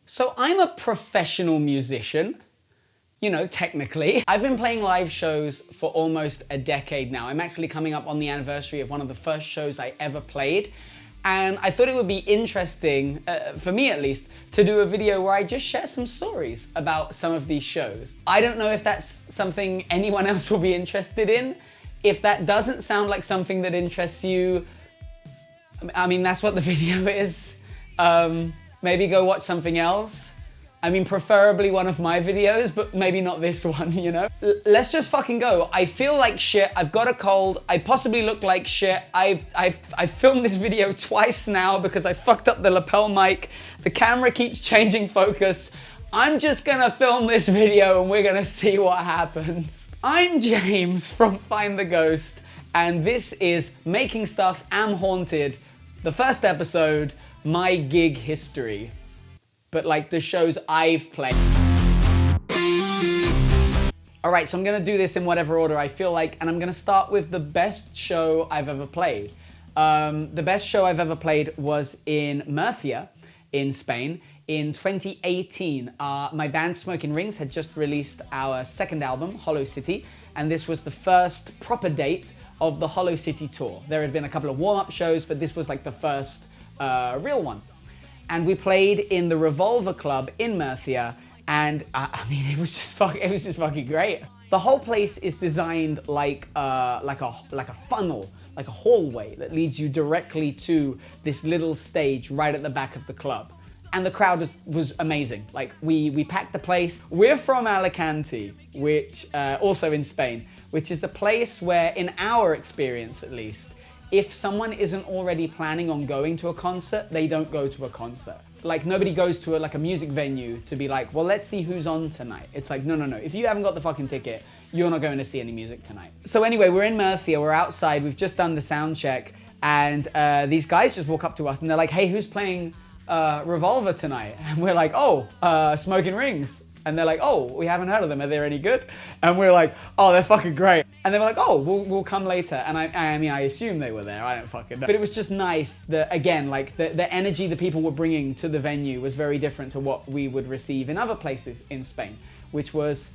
So I'm a professional musician, you know, technically. I've been playing live shows for almost a decade now. I'm actually coming up on the anniversary of one of the first shows I ever played. And I thought it would be interesting, for me at least, to do a video where I just share some stories about some of these shows. I don't know if that's something anyone else will be interested in. If that doesn't sound like something that interests you, I mean, that's what the video is. Maybe go watch something else. I mean, preferably one of my videos, but maybe not this one, you know? Let's just fucking go. I feel like shit. I've got a cold. I possibly look like shit. I've filmed this video twice now because I fucked up the lapel mic. The camera keeps changing focus. I'm just gonna film this video and we're gonna see what happens. I'm James from Find the Ghost, and this is Making Stuff Am Haunted, the first episode, my gig history. But like the shows I've played. All right, so I'm gonna do this in whatever order I feel like, and I'm gonna start with the best show I've ever played. The best show I've ever played was in Murcia, in Spain, in 2018. My band Smoking Rings had just released our second album, Hollow City, and this was the first proper date of the Hollow City tour. There had been a couple of warm-up shows, but this was like the first real one. And we played in the Revolver Club in Murcia, and I mean, it was just fucking great. The whole place is designed like a funnel, like a hallway that leads you directly to this little stage right at the back of the club. And the crowd was amazing. Like we packed the place. We're from Alicante, which also in Spain, which is a place where, in our experience at least, if someone isn't already planning on going to a concert, they don't go to a concert. Like, nobody goes to a music venue to be like, well, let's see who's on tonight. It's like, no. If you haven't got the fucking ticket, you're not going to see any music tonight. So anyway, we're in Murcia, we're outside, we've just done the sound check, and these guys just walk up to us and they're like, hey, who's playing Revolver tonight? And we're like, oh, Smoking Rings. And they're like, oh, we haven't heard of them. Are they any good? And we're like, oh, they're fucking great. And they were like, oh, we'll come later. And I mean, I assume they were there. I don't fucking know. But it was just nice that, again, like the energy the people were bringing to the venue was very different to what we would receive in other places in Spain, which was,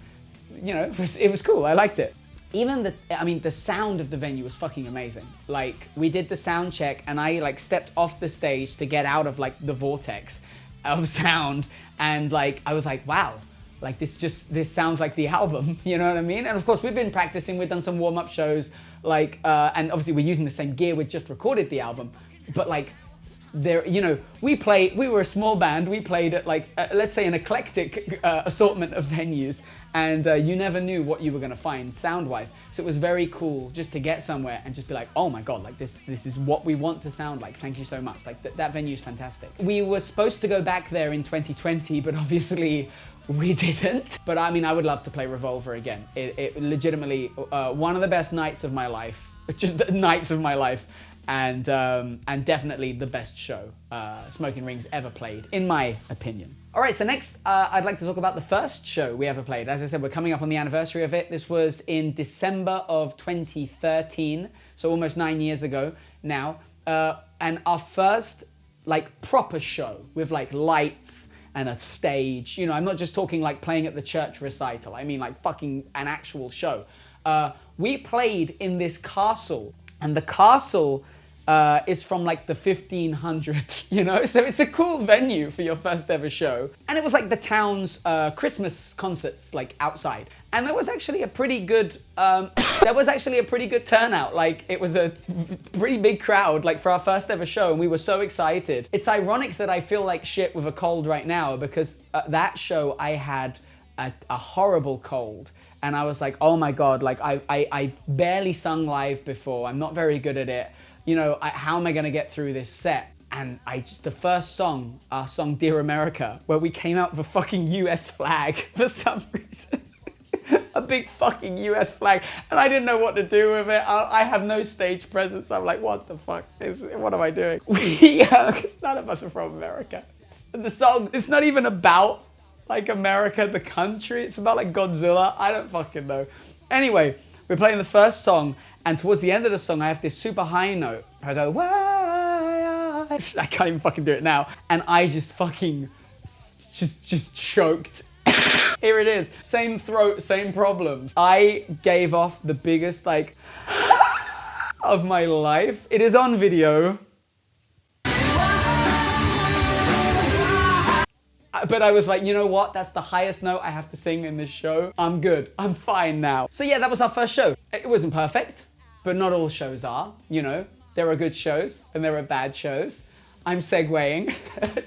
you know, it was cool. I liked it. Even the sound of the venue was fucking amazing. Like, we did the sound check and I like stepped off the stage to get out of like the vortex of sound. And like, I was like, wow. Like this sounds like the album, you know what I mean? And of course we've been practicing, we've done some warm-up shows, like, and obviously we're using the same gear, we just recorded the album, but like, there, you know, we were a small band, we played at like, let's say an eclectic assortment of venues, and you never knew what you were gonna find sound-wise. So it was very cool just to get somewhere and just be like, oh my God, like this is what we want to sound like, thank you so much. Like that venue's fantastic. We were supposed to go back there in 2020, but obviously, we didn't. But I mean, I would love to play Revolver again. It legitimately, one of the best nights of my life, just the nights of my life, and definitely the best show Smoking Rings ever played, in my opinion. All right, so next I'd like to talk about the first show we ever played. As I said, we're coming up on the anniversary of it. This was in December of 2013, so almost 9 years ago now. And our first like proper show with like lights and a stage. You know, I'm not just talking like playing at the church recital. I mean like fucking an actual show. We played in this castle, and the castle is from like the 1500s, you know? So it's a cool venue for your first ever show. And it was like the town's Christmas concerts, like outside. And there was actually a pretty good, turnout. Like, it was a pretty big crowd, like, for our first ever show, and we were so excited. It's ironic that I feel like shit with a cold right now, because that show I had a horrible cold. And I was like, oh my God, like, I barely sung live before. I'm not very good at it. You know, how am I gonna get through this set? And the first song, our song Dear America, where we came out with a fucking US flag for some reason. A big fucking US flag, and I didn't know what to do with it. I have no stage presence. I'm like, what the fuck? What am I doing? Because none of us are from America. And the song, it's not even about like America, the country. It's about like Godzilla. I don't fucking know. Anyway, we're playing the first song, and towards the end of the song, I have this super high note. I go, why? I can't even fucking do it now. And I just fucking just choked. Here it is. Same throat, same problems. I gave off the biggest like of my life. It is on video. But I was like, you know what? That's the highest note I have to sing in this show. I'm good. I'm fine now. So yeah, that was our first show. It wasn't perfect, but not all shows are, you know. There are good shows and there are bad shows. I'm segueing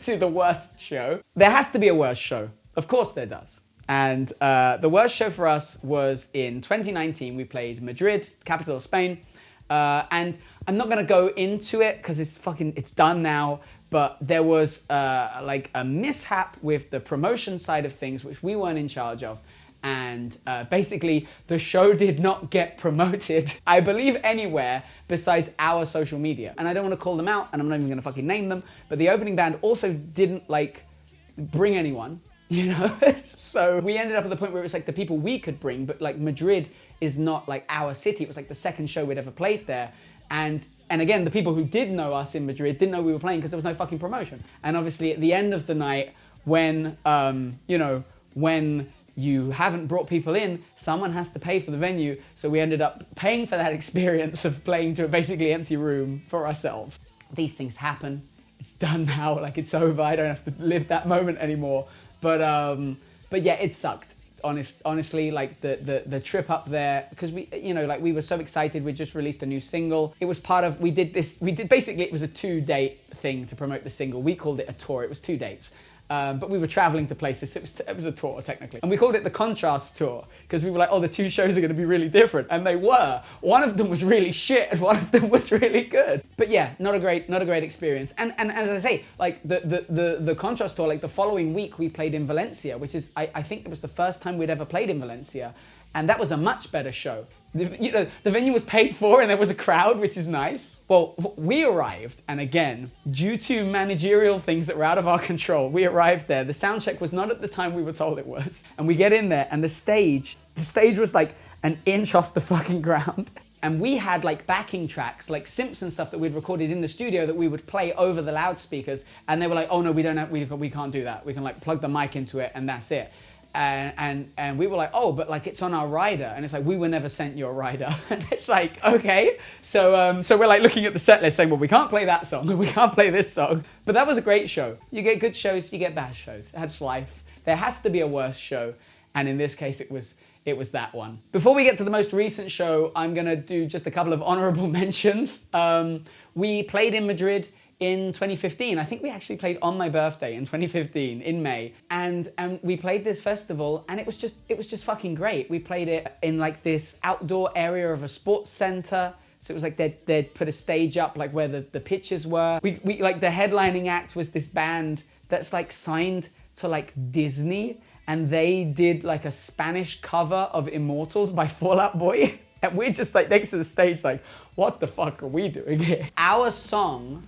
to the worst show. There has to be a worst show. Of course there does. And the worst show for us was in 2019. We played Madrid, capital of Spain. And I'm not gonna go into it because it's done now. But there was like a mishap with the promotion side of things, which we weren't in charge of. And basically the show did not get promoted, I believe, anywhere besides our social media. And I don't want to call them out, and I'm not even gonna fucking name them, but the opening band also didn't like bring anyone, you know? So we ended up at the point where it was like the people we could bring, but like Madrid is not like our city. It was like the second show we'd ever played there. And again, the people who did know us in Madrid didn't know we were playing because there was no fucking promotion. And obviously at the end of the night, when, you know, when you haven't brought people in, someone has to pay for the venue. So we ended up paying for that experience of playing to a basically empty room for ourselves. These things happen. It's done now, like it's over. I don't have to live that moment anymore. But yeah, it sucked. Honestly, like the trip up there, because we, you know, like we were so excited. We just released a new single. It was part of, basically it was a 2-date thing to promote the single. We called it a tour. It was 2 dates. But we were traveling to places. It was a tour technically. And we called it the Contrast Tour because we were like, oh, the 2 shows are going to be really different. And they were. One of them was really shit and one of them was really good. But yeah, not a great experience. And as I say, like the Contrast Tour, like the following week we played in Valencia, which is, I think it was the first time we'd ever played in Valencia. And that was a much better show. You know, the venue was paid for and there was a crowd, which is nice. Well, we arrived, and again, due to managerial things that were out of our control, we arrived there. The sound check was not at the time we were told it was. And we get in there, and the stage was like an inch off the fucking ground. And we had like backing tracks, like Simpson stuff that we'd recorded in the studio that we would play over the loudspeakers. And they were like, oh no, we can't do that. We can like plug the mic into it and that's it. And we were like, oh, but like it's on our rider. And it's like, we were never sent your rider. And it's like, okay. So we're like looking at the set list saying, well, we can't play that song and we can't play this song. But that was a great show. You get good shows, you get bad shows. That's life. There has to be a worse show. And in this case, it was that one. Before we get to the most recent show, I'm gonna do just a couple of honorable mentions. We played in Madrid in 2015. I think we actually played on my birthday in 2015 in May, and we played this festival, and it was just fucking great. We played it in like this outdoor area of a sports center. So it was like they'd put a stage up like where the pitches were. We like the headlining act was this band that's like signed to like Disney, and they did like a Spanish cover of Immortals by Fall Out Boy. And we're just like next to the stage like, what the fuck are we doing here? Our song,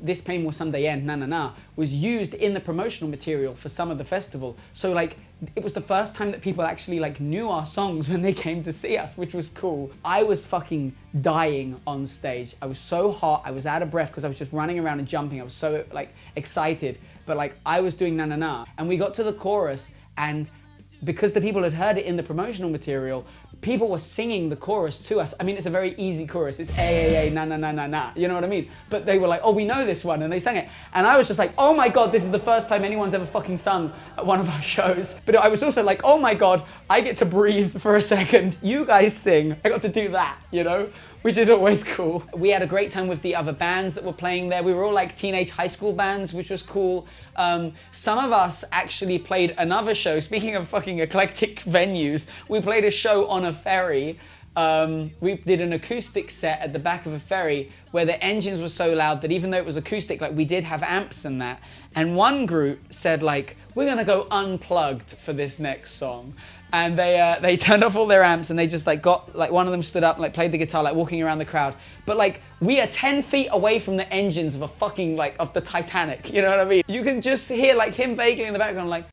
This Pain Will Someday End, Na Na Na, was used in the promotional material for some of the festival. So like, it was the first time that people actually like knew our songs when they came to see us, which was cool. I was fucking dying on stage. I was so hot, I was out of breath because I was just running around and jumping. I was so like excited, but like I was doing Na Na Na. And we got to the chorus, and because the people had heard it in the promotional material, people were singing the chorus to us. I mean, it's a very easy chorus. It's A, na, na, na, na, na. You know what I mean? But they were like, oh, we know this one. And they sang it. And I was just like, oh my God, this is the first time anyone's ever fucking sung at one of our shows. But I was also like, oh my God, I get to breathe for a second. You guys sing. I got to do that, you know? Which is always cool. We had a great time with the other bands that were playing there. We were all like teenage high school bands, which was cool. Some of us actually played another show. Speaking of fucking eclectic venues, we played a show on a ferry. We did an acoustic set at the back of a ferry where the engines were so loud that even though it was acoustic, like we did have amps and that. And one group said like, we're gonna go unplugged for this next song. And they turned off all their amps and they just like got, like one of them stood up and like played the guitar, like walking around the crowd. But like, we are 10 feet away from the engines of a fucking, like, of the Titanic, you know what I mean? You can just hear like him vaguely in the background like,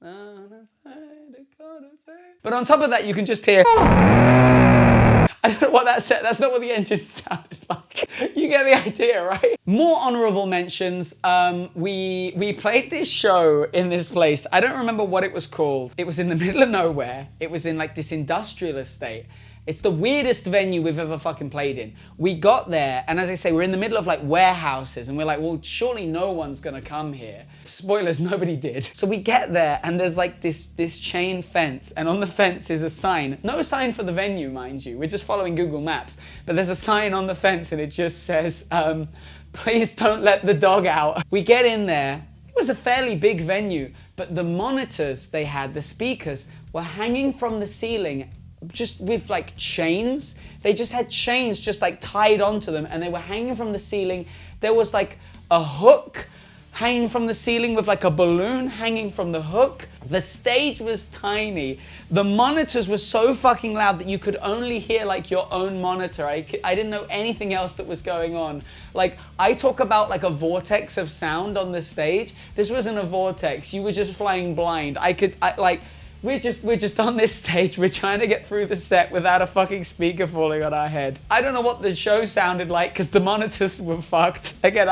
But on top of that, you can just hear. I don't know what that said. That's not what the engine sounded like. You get the idea, right? More honorable mentions. We played this show in this place. I don't remember what it was called. It was in the middle of nowhere. It was in like this industrial estate. It's the weirdest venue we've ever fucking played in. We got there, and as I say, we're in the middle of like warehouses, and we're like, well, surely no one's gonna come here. Spoilers, nobody did. So we get there, and there's like this chain fence, and on the fence is a sign. No sign for the venue, mind you. We're just following Google Maps, but there's a sign on the fence, and it just says, please don't let the dog out. We get in there. It was a fairly big venue, but the monitors they had, the speakers, were hanging from the ceiling just with like chains. They just had chains just like tied onto them, and they were hanging from the ceiling. There was like a hook hanging from the ceiling with like a balloon hanging from the hook. The stage was tiny. The monitors were so fucking loud that you could only hear like your own monitor. I didn't know anything else that was going on. Like, I talk about like a vortex of sound on the stage. This wasn't a vortex. You were just flying blind. We're just on this stage, we're trying to get through the set without a fucking speaker falling on our head. I don't know what the show sounded like because the monitors were fucked. Again,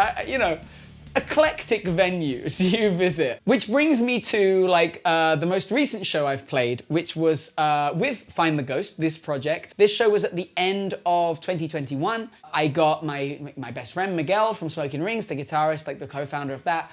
eclectic venues you visit. Which brings me to like the most recent show I've played, which was with Find the Ghost, this project. This show was at the end of 2021. I got my best friend Miguel from Smoking Rings, the guitarist, like the co-founder of that.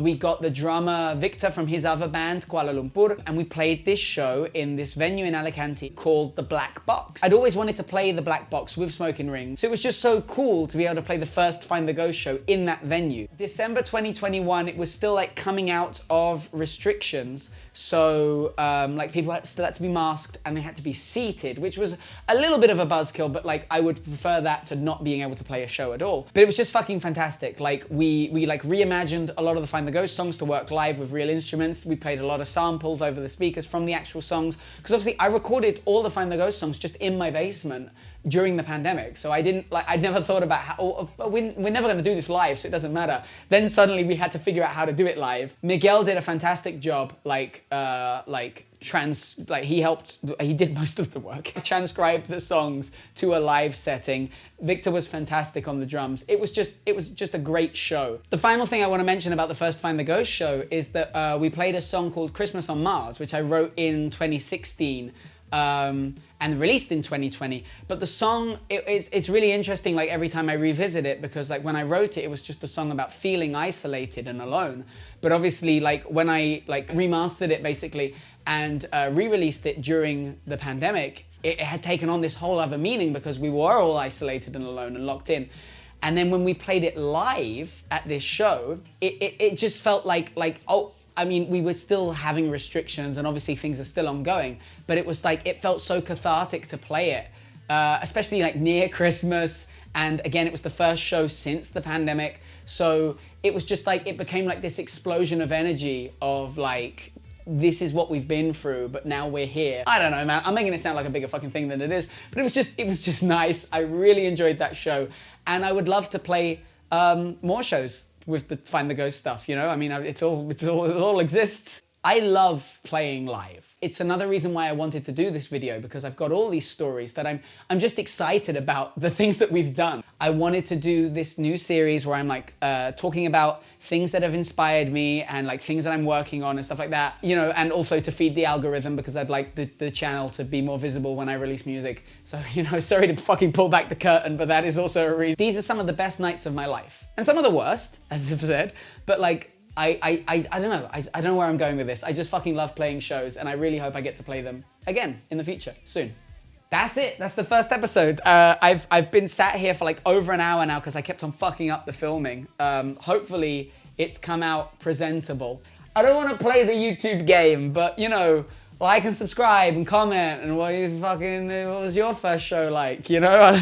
We got the drummer Victor from his other band, Kuala Lumpur, and we played this show in this venue in Alicante called The Black Box. I'd always wanted to play The Black Box with Smoking Rings, so it was just so cool to be able to play the first Find the Ghost show in that venue. December 2021, it was still like coming out of restrictions, so like people still had to be masked and they had to be seated, which was a little bit of a buzzkill, but like I would prefer that to not being able to play a show at all. But it was just fucking fantastic. Like we like reimagined a lot of the Find the Ghost songs to work live with real instruments. We played a lot of samples over the speakers from the actual songs, because obviously I recorded all the Find the Ghost songs just in my basement during the pandemic. So I'd never thought about how, we're never gonna do this live, so it doesn't matter. Then suddenly we had to figure out how to do it live. Miguel did a fantastic job, he did most of the work. He transcribed the songs to a live setting. Victor was fantastic on the drums. It was just a great show. The final thing I want to mention about the first Find the Ghost show is that we played a song called Christmas on Mars, which I wrote in 2016. And released in 2020. But the song, it's really interesting, like every time I revisit it, because like when I wrote it, it was just a song about feeling isolated and alone. But obviously, like when I like remastered it basically and re-released it during the pandemic, it had taken on this whole other meaning because we were all isolated and alone and locked in. And then when we played it live at this show, it just felt like oh, I mean, we were still having restrictions and obviously things are still ongoing, but it was like, it felt so cathartic to play it, especially like near Christmas. And again, it was the first show since the pandemic. So it was just like, it became like this explosion of energy of like, this is what we've been through, but now we're here. I don't know, man. I'm making it sound like a bigger fucking thing than it is, but it was just nice. I really enjoyed that show. And I would love to play more shows with the Find the Ghost stuff, you know? I mean, it all exists. I love playing live. It's another reason why I wanted to do this video, because I've got all these stories that I'm just excited about the things that we've done. I wanted to do this new series where I'm like talking about things that have inspired me and like things that I'm working on and stuff like that, you know, and also to feed the algorithm because I'd like the channel to be more visible when I release music. So, you know, sorry to fucking pull back the curtain, but that is also a reason. These are some of the best nights of my life. And some of the worst, as I've said, but like, I don't know. I don't know where I'm going with this. I just fucking love playing shows and I really hope I get to play them again in the future, soon. That's it. That's the first episode. I've been sat here for like over an hour now because I kept on fucking up the filming. Hopefully it's come out presentable. I don't want to play the YouTube game, but you know, like and subscribe and comment and what was your first show like, you know?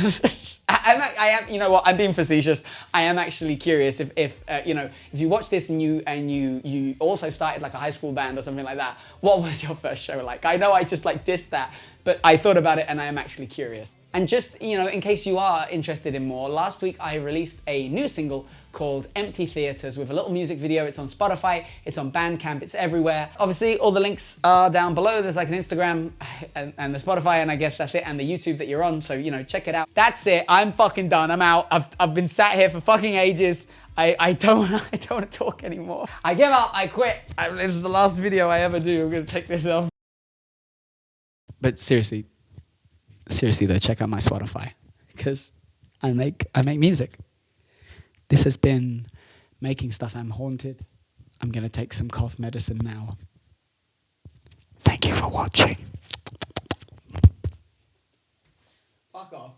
I am, you know what, I'm being facetious. I am actually curious if you know, if you watch this and you also started like a high school band or something like that, what was your first show like? I know I just like dissed that, but I thought about it and I am actually curious. And just, you know, in case you are interested in more, last week I released a new single called Empty Theatres with a little music video. It's on Spotify, it's on Bandcamp, it's everywhere. Obviously, all the links are down below. There's like an Instagram and the Spotify, and I guess that's it, and the YouTube that you're on, so, you know, check it out. That's it, I'm fucking done, I'm out. I've been sat here for fucking ages. I don't want to talk anymore. I give up, I quit. This is the last video I ever do. I'm gonna take this off. But seriously though, check out my Spotify, because I make music. This has been Making Stuff. I'm haunted. I'm gonna take some cough medicine now. Thank you for watching. Fuck off.